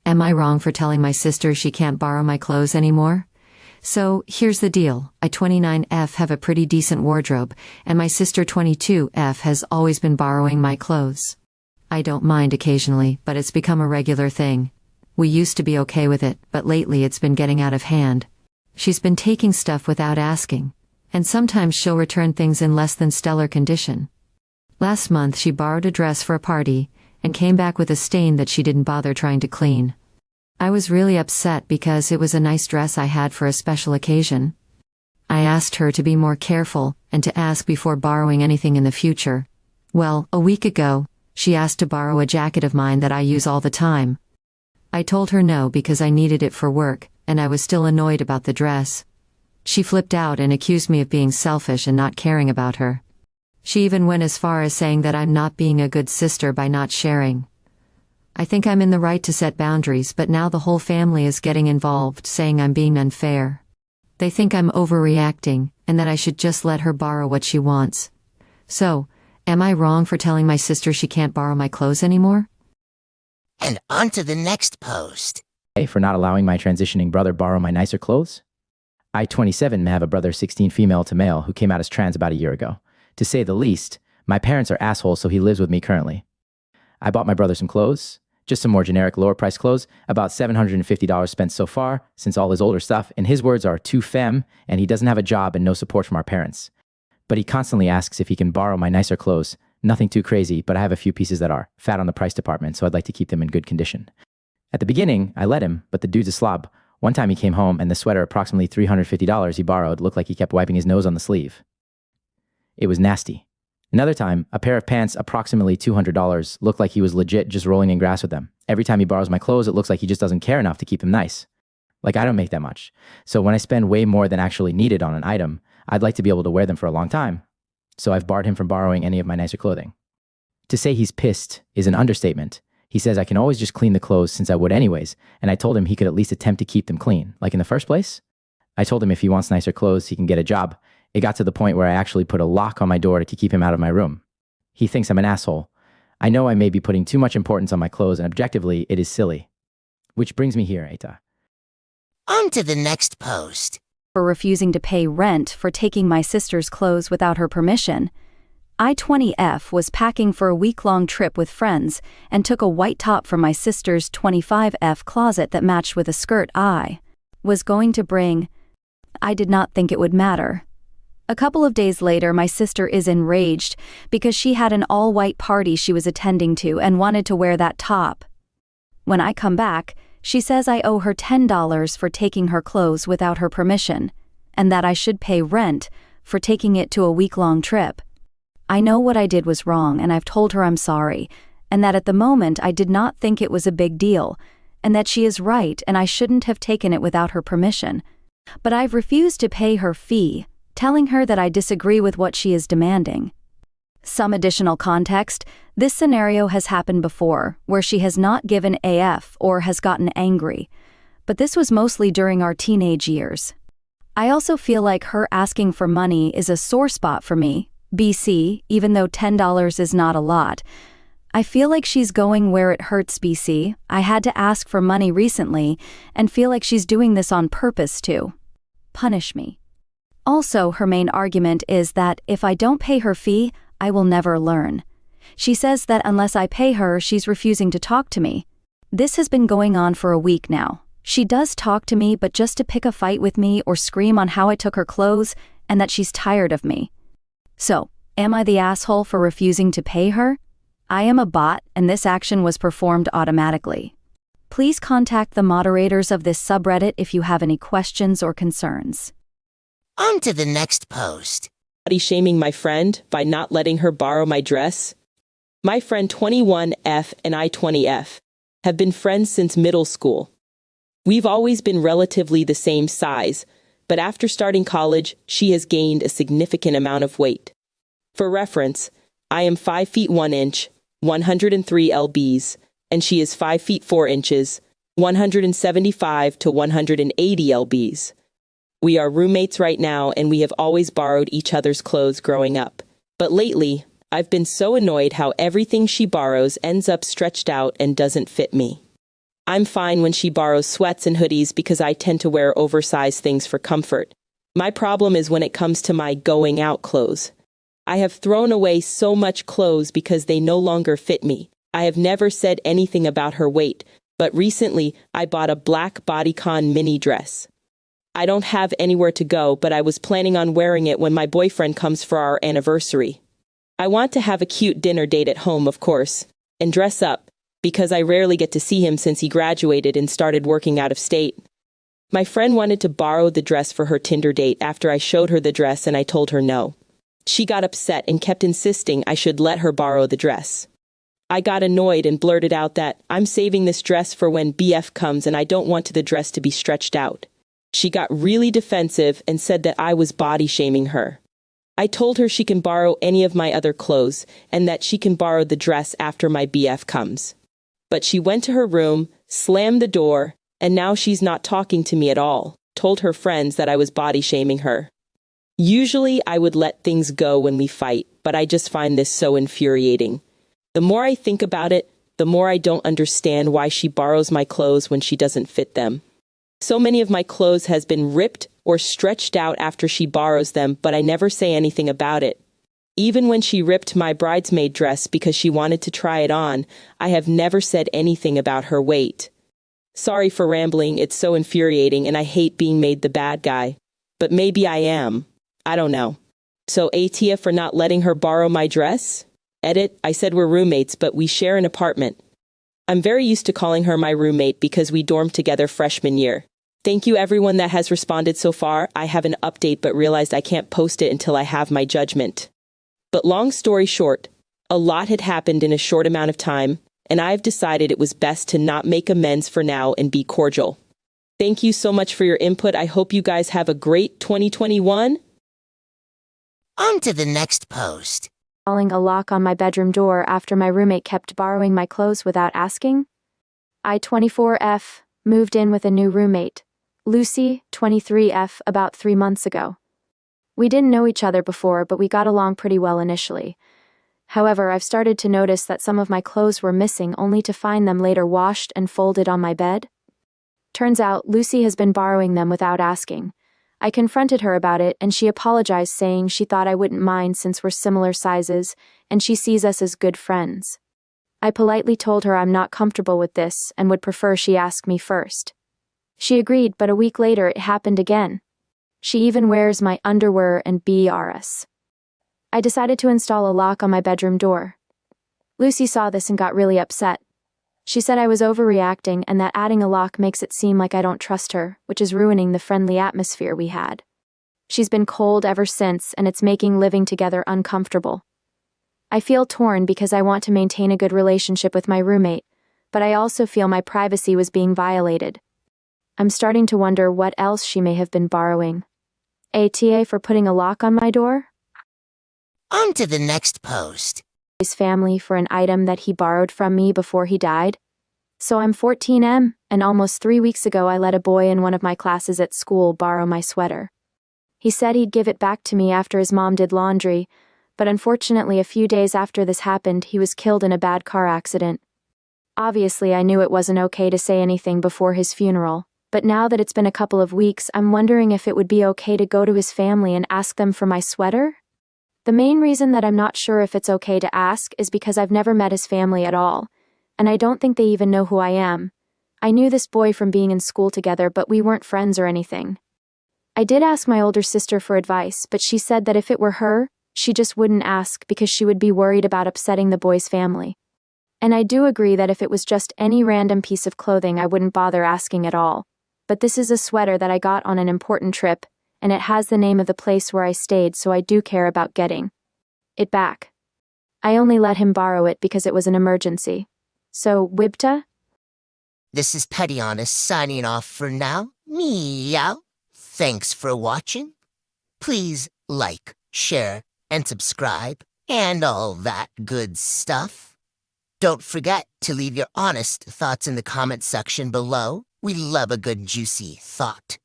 Am I wrong for telling my sister she can't borrow my clothes anymore? So, here's the deal. I 29F have a pretty decent wardrobe, and my sister 22F has always been borrowing my clothes. I don't mind occasionally, but it's become a regular thing. We used to be okay with it, but lately it's been getting out of hand. She's been taking stuff without asking. And sometimes she'll return things in less than stellar condition. Last month she borrowed a dress for a party, and came back with a stain that she didn't bother trying to clean. I was really upset because it was a nice dress I had for a special occasion. I asked her to be more careful, and to ask before borrowing anything in the future. Well, a week ago, she asked to borrow a jacket of mine that I use all the time. I told her no because I needed it for work, and I was still annoyed about the dress. She flipped out and accused me of being selfish and not caring about her. She even went as far as saying that I'm not being a good sister by not sharing. I think I'm in the right to set boundaries, but now the whole family is getting involved, saying I'm being unfair. They think I'm overreacting, and that I should just let her borrow what she wants. So, am I wrong for telling my sister she can't borrow my clothes anymore? And on to the next post. For not allowing my transitioning brother borrow my nicer clothes? I, 27, have a brother 16 female to male who came out as trans about a year ago. To say the least, my parents are assholes, so he lives with me currently. I bought my brother some clothes, just some more generic lower price clothes, about $750 spent so far since all his older stuff, in his words, are too femme, and he doesn't have a job and no support from our parents. But he constantly asks if he can borrow my nicer clothes. Nothing too crazy, but I have a few pieces that are fat on the price department, so I'd like to keep them in good condition. At the beginning, I let him, but the dude's a slob. One time he came home and the sweater, approximately $350 he borrowed, looked like he kept wiping his nose on the sleeve. It was nasty. Another time, a pair of pants, approximately $200, looked like he was legit just rolling in grass with them. Every time he borrows my clothes, it looks like he just doesn't care enough to keep them nice. Like, I don't make that much. So when I spend way more than actually needed on an item, I'd like to be able to wear them for a long time. So I've barred him from borrowing any of my nicer clothing. To say he's pissed is an understatement. He says I can always just clean the clothes since I would anyways, and I told him he could at least attempt to keep them clean, like in the first place. I told him if he wants nicer clothes, he can get a job. It got to the point where I actually put a lock on my door to keep him out of my room. He thinks I'm an asshole. I know I may be putting too much importance on my clothes, and objectively, it is silly. Which brings me here, AITA. On to the next post. For refusing to pay rent for taking my sister's clothes without her permission. I-20F was packing for a week-long trip with friends and took a white top from my sister's 25F closet that matched with a skirt I was going to bring. I did not think it would matter. A couple of days later, my sister is enraged because she had an all-white party she was attending to and wanted to wear that top. When I come back, she says I owe her $10 for taking her clothes without her permission, and that I should pay rent for taking it to a week-long trip. I know what I did was wrong, and I've told her I'm sorry, and that at the moment I did not think it was a big deal, and that she is right and I shouldn't have taken it without her permission. But I've refused to pay her fee, telling her that I disagree with what she is demanding. Some additional context: this scenario has happened before, where she has not given AF or has gotten angry, but this was mostly during our teenage years. I also feel like her asking for money is a sore spot for me, BC, even though $10 is not a lot. I feel like she's going where it hurts, BC. I had to ask for money recently, and feel like she's doing this on purpose to punish me. Also, her main argument is that if I don't pay her fee, I will never learn. She says that unless I pay her, she's refusing to talk to me. This has been going on for a week now. She does talk to me, but just to pick a fight with me or scream on how I took her clothes and that she's tired of me. So, am I the asshole for refusing to pay her? I am a bot, and this action was performed automatically. Please contact the moderators of this subreddit if you have any questions or concerns. On to the next post. Body shaming my friend by not letting her borrow my dress. My friend 21F and I-20F have been friends since middle school. We've always been relatively the same size, but after starting college, she has gained a significant amount of weight. For reference, I am 5 feet 1 inch, 103 lbs, and she is 5 feet 4 inches, 175 to 180 lbs. We are roommates right now, and we have always borrowed each other's clothes growing up. But lately, I've been so annoyed how everything she borrows ends up stretched out and doesn't fit me. I'm fine when she borrows sweats and hoodies because I tend to wear oversized things for comfort. My problem is when it comes to my going out clothes. I have thrown away so much clothes because they no longer fit me. I have never said anything about her weight, but recently I bought a black bodycon mini dress. I don't have anywhere to go, but I was planning on wearing it when my boyfriend comes for our anniversary. I want to have a cute dinner date at home, of course, and dress up, because I rarely get to see him since he graduated and started working out of state. My friend wanted to borrow the dress for her Tinder date after I showed her the dress and I told her no. She got upset and kept insisting I should let her borrow the dress. I got annoyed and blurted out that I'm saving this dress for when BF comes and I don't want the dress to be stretched out. She got really defensive and said that I was body shaming her. I told her she can borrow any of my other clothes and that she can borrow the dress after my BF comes. But she went to her room, slammed the door, and now she's not talking to me at all, told her friends that I was body shaming her. Usually I would let things go when we fight, but I just find this so infuriating. The more I think about it, the more I don't understand why she borrows my clothes when she doesn't fit them. So many of my clothes has been ripped or stretched out after she borrows them, but I never say anything about it. Even when she ripped my bridesmaid dress because she wanted to try it on, I have never said anything about her weight. Sorry for rambling, it's so infuriating and I hate being made the bad guy. But maybe I am. I don't know. So AITA for not letting her borrow my dress? Edit, I said we're roommates, but we share an apartment. I'm very used to calling her my roommate because we dormed together freshman year. Thank you everyone that has responded so far. I have an update but realized I can't post it until I have my judgment. But long story short, a lot had happened in a short amount of time, and I've decided it was best to not make amends for now and be cordial. Thank you so much for your input. I hope you guys have a great 2021. On to the next post. Installing a lock on my bedroom door after my roommate kept borrowing my clothes without asking. I, 24F, moved in with a new roommate, Lucy, 23F, about 3 months ago. We didn't know each other before, but we got along pretty well initially. However, I've started to notice that some of my clothes were missing only to find them later washed and folded on my bed. Turns out, Lucy has been borrowing them without asking. I confronted her about it, and she apologized, saying she thought I wouldn't mind since we're similar sizes, and she sees us as good friends. I politely told her I'm not comfortable with this and would prefer she ask me first. She agreed, but a week later it happened again. She even wears my underwear and BRS. I decided to install a lock on my bedroom door. Lucy saw this and got really upset. She said I was overreacting and that adding a lock makes it seem like I don't trust her, which is ruining the friendly atmosphere we had. She's been cold ever since, and it's making living together uncomfortable. I feel torn because I want to maintain a good relationship with my roommate, but I also feel my privacy was being violated. I'm starting to wonder what else she may have been borrowing. ATA for putting a lock on my door? On to the next post. His family for an item that he borrowed from me before he died. So I'm 14M, and almost 3 weeks ago I let a boy in one of my classes at school borrow my sweater. He said he'd give it back to me after his mom did laundry, but unfortunately a few days after this happened he was killed in a bad car accident. Obviously I knew it wasn't okay to say anything before his funeral, but now that it's been a couple of weeks I'm wondering if it would be okay to go to his family and ask them for my sweater? The main reason that I'm not sure if it's okay to ask is because I've never met his family at all, and I don't think they even know who I am. I knew this boy from being in school together, but we weren't friends or anything. I did ask my older sister for advice, but she said that if it were her, she just wouldn't ask because she would be worried about upsetting the boy's family. And I do agree that if it was just any random piece of clothing I wouldn't bother asking at all. But this is a sweater that I got on an important trip, and it has the name of the place where I stayed, so I do care about getting it back. I only let him borrow it because it was an emergency. So, Wibta? This is Petty Honest signing off for now. Meow. Thanks for watching. Please like, share, and subscribe, and all that good stuff. Don't forget to leave your honest thoughts in the comment section below. We love a good juicy thought.